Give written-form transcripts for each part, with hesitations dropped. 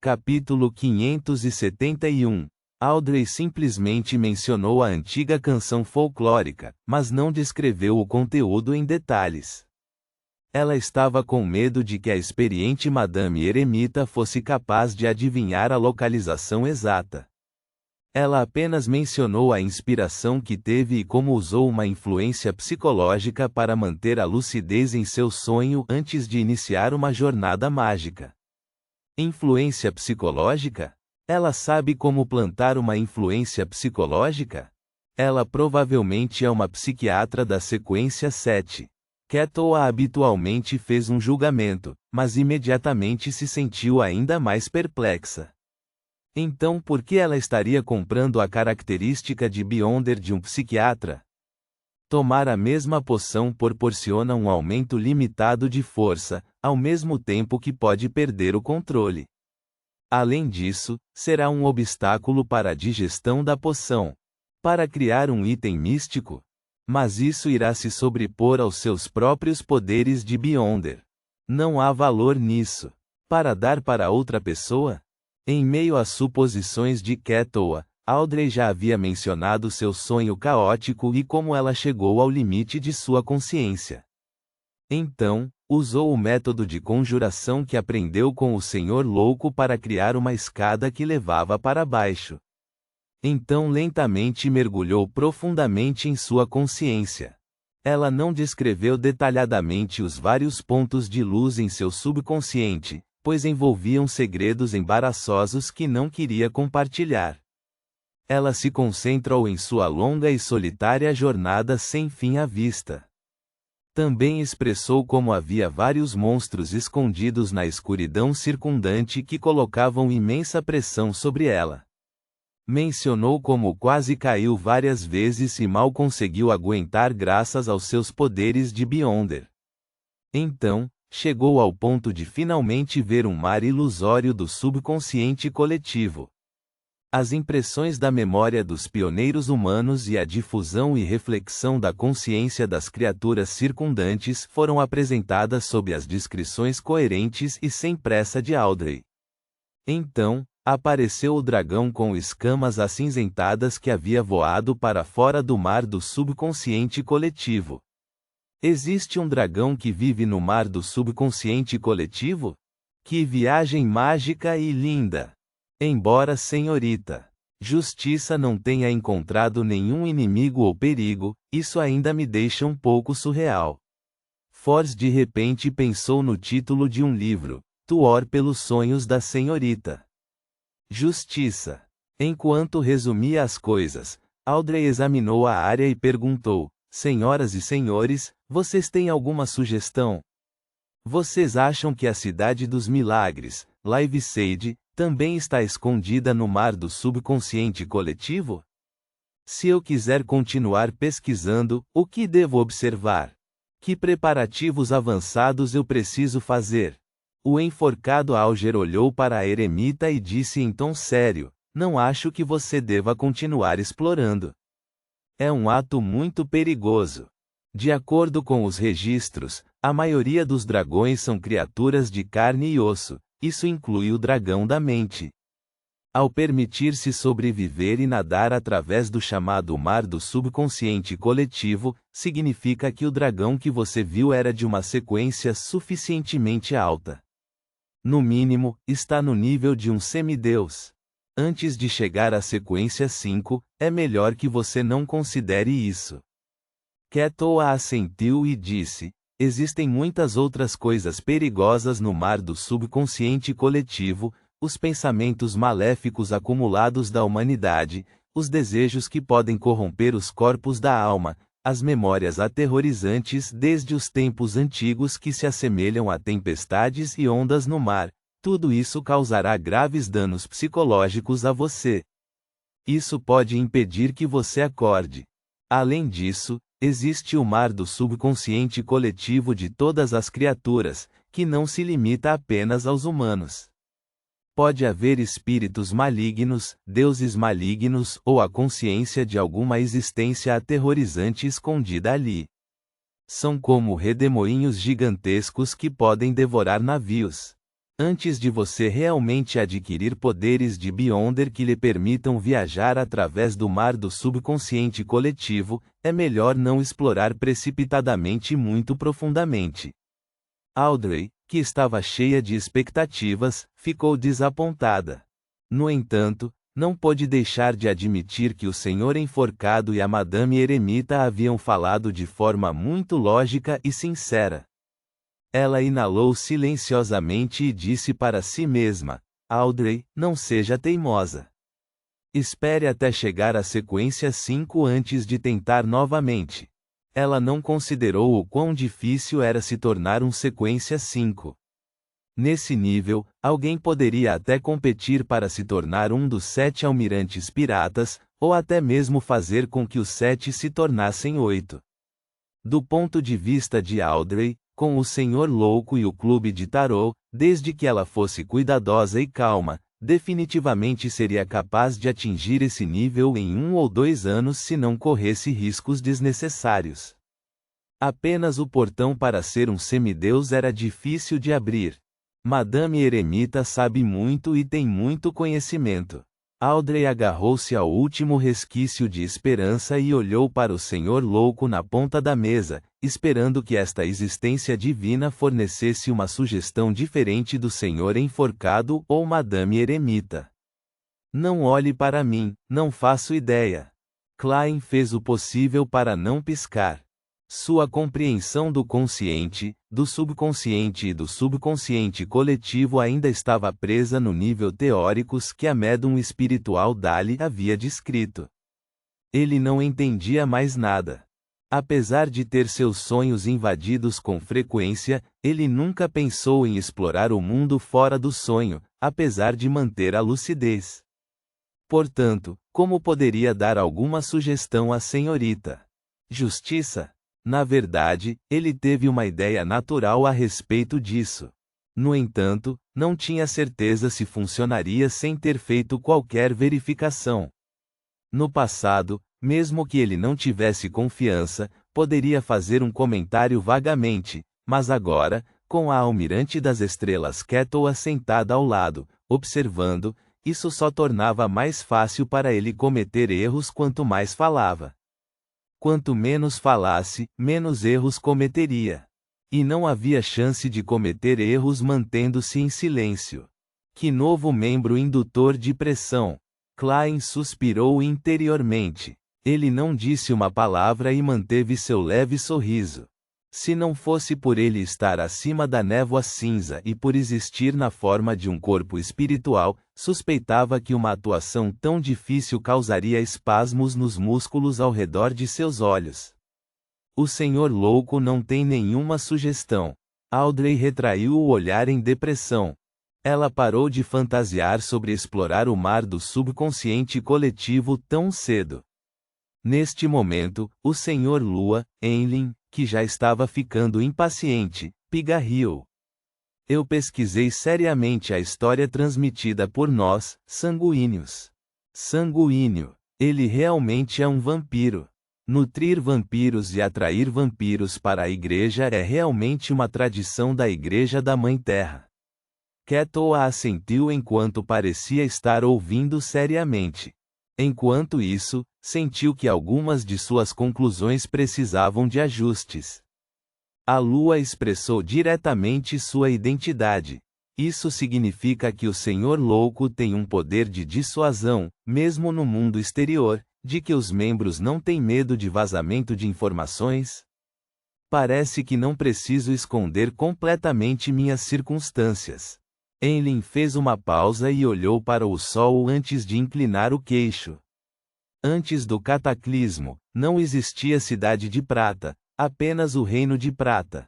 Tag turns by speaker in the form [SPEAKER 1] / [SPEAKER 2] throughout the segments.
[SPEAKER 1] Capítulo 571. Audrey simplesmente mencionou a antiga canção folclórica, mas não descreveu o conteúdo em detalhes. Ela estava com medo de que a experiente Madame Eremita fosse capaz de adivinhar a localização exata. Ela apenas mencionou a inspiração que teve e como usou uma influência psicológica para manter a lucidez em seu sonho antes de iniciar uma jornada mágica. Influência psicológica? Ela sabe como plantar uma influência psicológica? Ela provavelmente é uma psiquiatra da sequência 7. Kettle habitualmente fez um julgamento, mas imediatamente se sentiu ainda mais perplexa. Então por que ela estaria comprando a característica de Beyonder de um psiquiatra? Tomar a mesma poção proporciona um aumento limitado de força, ao mesmo tempo que pode perder o controle. Além disso, será um obstáculo para a digestão da poção. Para criar um item místico? Mas isso irá se sobrepor aos seus próprios poderes de Beyonder. Não há valor nisso. Para dar para outra pessoa? Em meio às suposições de Kettle, Audrey já havia mencionado seu sonho caótico e como ela chegou ao limite de sua consciência. Então, usou o método de conjuração que aprendeu com o Senhor Louco para criar uma escada que levava para baixo. Então lentamente mergulhou profundamente em sua consciência. Ela não descreveu detalhadamente os vários pontos de luz em seu subconsciente, pois envolviam segredos embaraçosos que não queria compartilhar. Ela se concentrou em sua longa e solitária jornada sem fim à vista. Também expressou como havia vários monstros escondidos na escuridão circundante que colocavam imensa pressão sobre ela. Mencionou como quase caiu várias vezes e mal conseguiu aguentar graças aos seus poderes de Beyonder. Então, chegou ao ponto de finalmente ver um mar ilusório do subconsciente coletivo. As impressões da memória dos pioneiros humanos e a difusão e reflexão da consciência das criaturas circundantes foram apresentadas sob as descrições coerentes e sem pressa de Audrey. Então, apareceu o dragão com escamas acinzentadas que havia voado para fora do mar do subconsciente coletivo. Existe um dragão que vive no mar do subconsciente coletivo? Que viagem mágica e linda! Embora senhorita Justiça não tenha encontrado nenhum inimigo ou perigo, isso ainda me deixa um pouco surreal. Force de repente pensou no título de um livro, Tuor pelos sonhos da senhorita Justiça. Enquanto resumia as coisas, Audrey examinou a área e perguntou: Senhoras e senhores, vocês têm alguma sugestão? Vocês acham que a Cidade dos Milagres, Liveseyde, também está escondida no mar do subconsciente coletivo? Se eu quiser continuar pesquisando, o que devo observar? Que preparativos avançados eu preciso fazer? O enforcado Alger olhou para a eremita e disse em tom sério: Não acho que você deva continuar explorando. É um ato muito perigoso. De acordo com os registros, a maioria dos dragões são criaturas de carne e osso. Isso inclui o dragão da mente. Ao permitir-se sobreviver e nadar através do chamado mar do subconsciente coletivo, significa que o dragão que você viu era de uma sequência suficientemente alta. No mínimo, está no nível de um semideus. Antes de chegar à sequência 5, é melhor que você não considere isso. Kettle assentiu e disse: Existem muitas outras coisas perigosas no mar do subconsciente coletivo, os pensamentos maléficos acumulados da humanidade, os desejos que podem corromper os corpos da alma, as memórias aterrorizantes desde os tempos antigos que se assemelham a tempestades e ondas no mar. Tudo isso causará graves danos psicológicos a você. Isso pode impedir que você acorde. Além disso, existe o mar do subconsciente coletivo de todas as criaturas, que não se limita apenas aos humanos. Pode haver espíritos malignos, deuses malignos ou a consciência de alguma existência aterrorizante escondida ali. São como redemoinhos gigantescos que podem devorar navios. Antes de você realmente adquirir poderes de Beyonder que lhe permitam viajar através do mar do subconsciente coletivo, é melhor não explorar precipitadamente muito profundamente. Audrey, que estava cheia de expectativas, ficou desapontada. No entanto, não pôde deixar de admitir que o senhor enforcado e a madame eremita haviam falado de forma muito lógica e sincera. Ela inalou silenciosamente e disse para si mesma: Audrey, não seja teimosa. Espere até chegar à sequência 5 antes de tentar novamente. Ela não considerou o quão difícil era se tornar um sequência 5. Nesse nível, alguém poderia até competir para se tornar um dos 7 almirantes piratas, ou até mesmo fazer com que os 7 se tornassem 8. Do ponto de vista de Audrey, com o Senhor Louco e o clube de tarô, desde que ela fosse cuidadosa e calma, definitivamente seria capaz de atingir esse nível em 1 ou 2 anos se não corresse riscos desnecessários. Apenas o portão para ser um semideus era difícil de abrir. Madame Eremita sabe muito e tem muito conhecimento. Audrey agarrou-se ao último resquício de esperança e olhou para o Senhor Louco na ponta da mesa, esperando que esta existência divina fornecesse uma sugestão diferente do Senhor enforcado ou Madame Eremita. Não olhe para mim, não faço ideia. Klein fez o possível para não piscar. Sua compreensão do consciente, do subconsciente e do subconsciente coletivo ainda estava presa no nível teóricos que a médium espiritual Dali havia descrito. Ele não entendia mais nada. Apesar de ter seus sonhos invadidos com frequência, ele nunca pensou em explorar o mundo fora do sonho, apesar de manter a lucidez. Portanto, como poderia dar alguma sugestão à senhorita Justiça? Na verdade, ele teve uma ideia natural a respeito disso. No entanto, não tinha certeza se funcionaria sem ter feito qualquer verificação. No passado, mesmo que ele não tivesse confiança, poderia fazer um comentário vagamente, mas agora, com a Almirante das Estrelas Kettle'a sentada ao lado, observando, isso só tornava mais fácil para ele cometer erros quanto mais falava. Quanto menos falasse, menos erros cometeria. E não havia chance de cometer erros mantendo-se em silêncio. Que novo membro indutor de pressão! Klein suspirou interiormente. Ele não disse uma palavra e manteve seu leve sorriso. Se não fosse por ele estar acima da névoa cinza e por existir na forma de um corpo espiritual, suspeitava que uma atuação tão difícil causaria espasmos nos músculos ao redor de seus olhos. O Senhor Louco não tem nenhuma sugestão. Audrey retraiu o olhar em depressão. Ela parou de fantasiar sobre explorar o mar do subconsciente coletivo tão cedo. Neste momento, o Senhor Lua, Enlin, que já estava ficando impaciente, pigarriou. Eu pesquisei seriamente a história transmitida por nós, sanguíneos. Sanguíneo. Ele realmente é um vampiro. Nutrir vampiros e atrair vampiros para a igreja é realmente uma tradição da Igreja da Mãe Terra. Kettle'a assentiu enquanto parecia estar ouvindo seriamente. Enquanto isso, sentiu que algumas de suas conclusões precisavam de ajustes. A lua expressou diretamente sua identidade. Isso significa que o Senhor Louco tem um poder de dissuasão, mesmo no mundo exterior, de que os membros não têm medo de vazamento de informações? Parece que não preciso esconder completamente minhas circunstâncias. Enlin fez uma pausa e olhou para o sol antes de inclinar o queixo. Antes do cataclismo, não existia Cidade de Prata, apenas o Reino de Prata.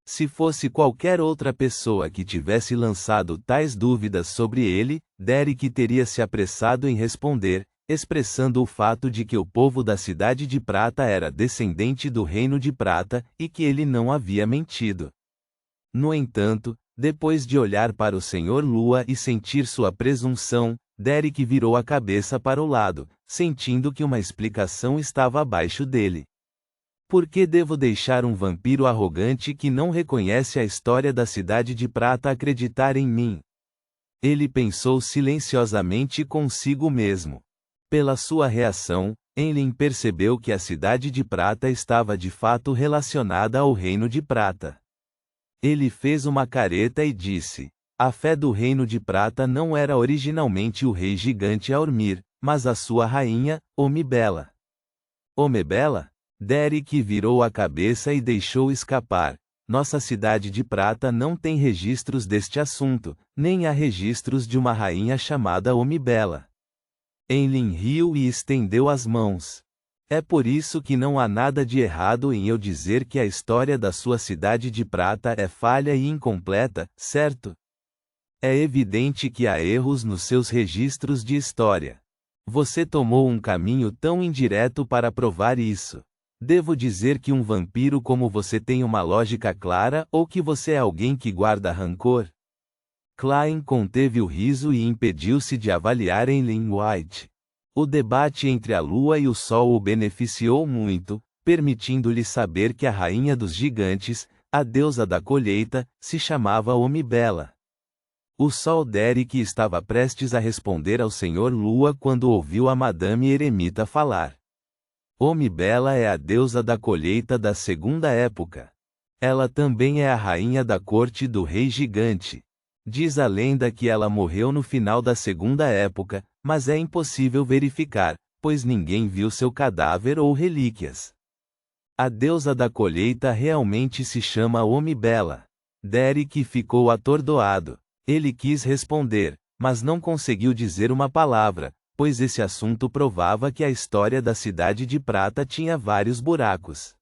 [SPEAKER 1] Se fosse qualquer outra pessoa que tivesse lançado tais dúvidas sobre ele, Derek teria se apressado em responder, expressando o fato de que o povo da Cidade de Prata era descendente do Reino de Prata e que ele não havia mentido. No entanto, depois de olhar para o Senhor Lua e sentir sua presunção, Derek virou a cabeça para o lado, sentindo que uma explicação estava abaixo dele. Por que devo deixar um vampiro arrogante que não reconhece a história da Cidade de Prata acreditar em mim? Ele pensou silenciosamente consigo mesmo. Pela sua reação, Enlil percebeu que a Cidade de Prata estava de fato relacionada ao Reino de Prata. Ele fez uma careta e disse: a fé do Reino de Prata não era originalmente o rei gigante Aurmir, mas a sua rainha, Omibela. Omibela? Derek virou a cabeça e deixou escapar. Nossa Cidade de Prata não tem registros deste assunto, nem há registros de uma rainha chamada Omibela. Enlil riu e estendeu as mãos. É por isso que não há nada de errado em eu dizer que a história da sua Cidade de Prata é falha e incompleta, certo? É evidente que há erros nos seus registros de história. Você tomou um caminho tão indireto para provar isso. Devo dizer que um vampiro como você tem uma lógica clara ou que você é alguém que guarda rancor? Klein conteve o riso e impediu-se de avaliar Enlil White. O debate entre a lua e o sol o beneficiou muito, permitindo-lhe saber que a rainha dos gigantes, a deusa da colheita, se chamava Omibela. O sol Derek estava prestes a responder ao Senhor Lua quando ouviu a Madame Eremita falar. Omibela é a deusa da colheita da segunda época. Ela também é a rainha da corte do rei gigante. Diz a lenda que ela morreu no final da segunda época, mas é impossível verificar, pois ninguém viu seu cadáver ou relíquias. A deusa da colheita realmente se chama Omibela. Derek ficou atordoado. Ele quis responder, mas não conseguiu dizer uma palavra, pois esse assunto provava que a história da Cidade de Prata tinha vários buracos.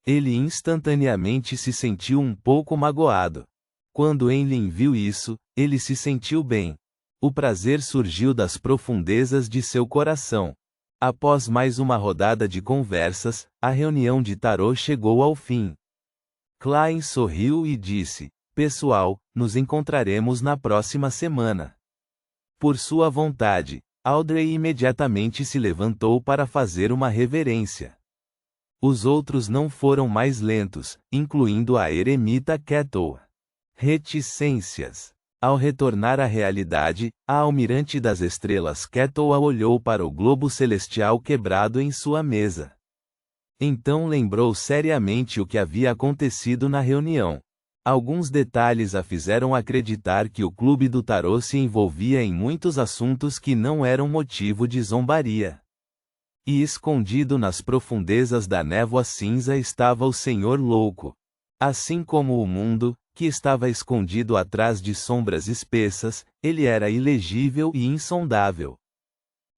[SPEAKER 1] Ele instantaneamente se sentiu um pouco magoado. Quando Enlil viu isso, ele se sentiu bem. O prazer surgiu das profundezas de seu coração. Após mais uma rodada de conversas, a reunião de tarô chegou ao fim. Klein sorriu e disse: pessoal, nos encontraremos na próxima semana. Por sua vontade, Audrey imediatamente se levantou para fazer uma reverência. Os outros não foram mais lentos, incluindo a eremita Kettle. Reticências. Ao retornar à realidade, a almirante das estrelas Kettle olhou para o globo celestial quebrado em sua mesa. Então lembrou seriamente o que havia acontecido na reunião. Alguns detalhes a fizeram acreditar que o Clube do Tarô se envolvia em muitos assuntos que não eram motivo de zombaria. E escondido nas profundezas da névoa cinza estava o Senhor Louco. Assim como o mundo, que estava escondido atrás de sombras espessas, ele era ilegível e insondável.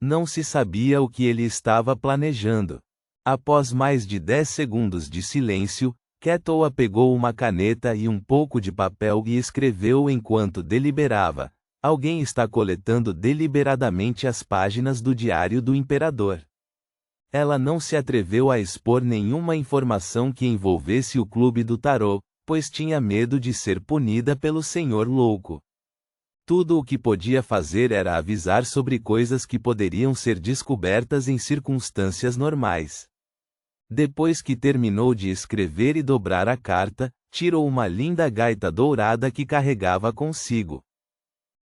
[SPEAKER 1] Não se sabia o que ele estava planejando. Após mais de 10 segundos de silêncio, Kettle pegou uma caneta e um pouco de papel e escreveu enquanto deliberava: alguém está coletando deliberadamente as páginas do Diário do Imperador. Ela não se atreveu a expor nenhuma informação que envolvesse o Clube do Tarô, pois tinha medo de ser punida pelo Senhor Louco. Tudo o que podia fazer era avisar sobre coisas que poderiam ser descobertas em circunstâncias normais. Depois que terminou de escrever e dobrar a carta, tirou uma linda gaita dourada que carregava consigo.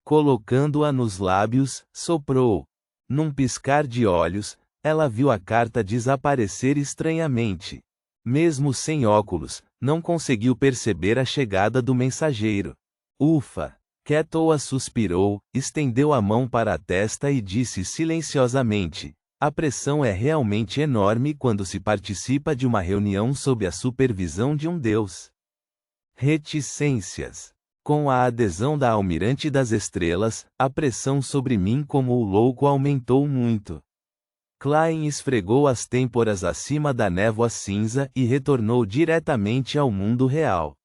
[SPEAKER 1] Colocando-a nos lábios, soprou. Num piscar de olhos, ela viu a carta desaparecer estranhamente. Mesmo sem óculos, não conseguiu perceber a chegada do mensageiro. Ufa! Kettle suspirou, estendeu a mão para a testa e disse silenciosamente: a pressão é realmente enorme quando se participa de uma reunião sob a supervisão de um deus. Reticências. Com a adesão da Almirante das Estrelas, a pressão sobre mim como o louco aumentou muito. Klein esfregou as têmporas acima da névoa cinza e retornou diretamente ao mundo real.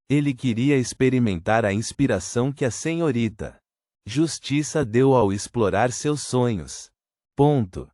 [SPEAKER 1] Ele queria experimentar a inspiração que a senhorita Justiça deu ao explorar seus sonhos. Ponto.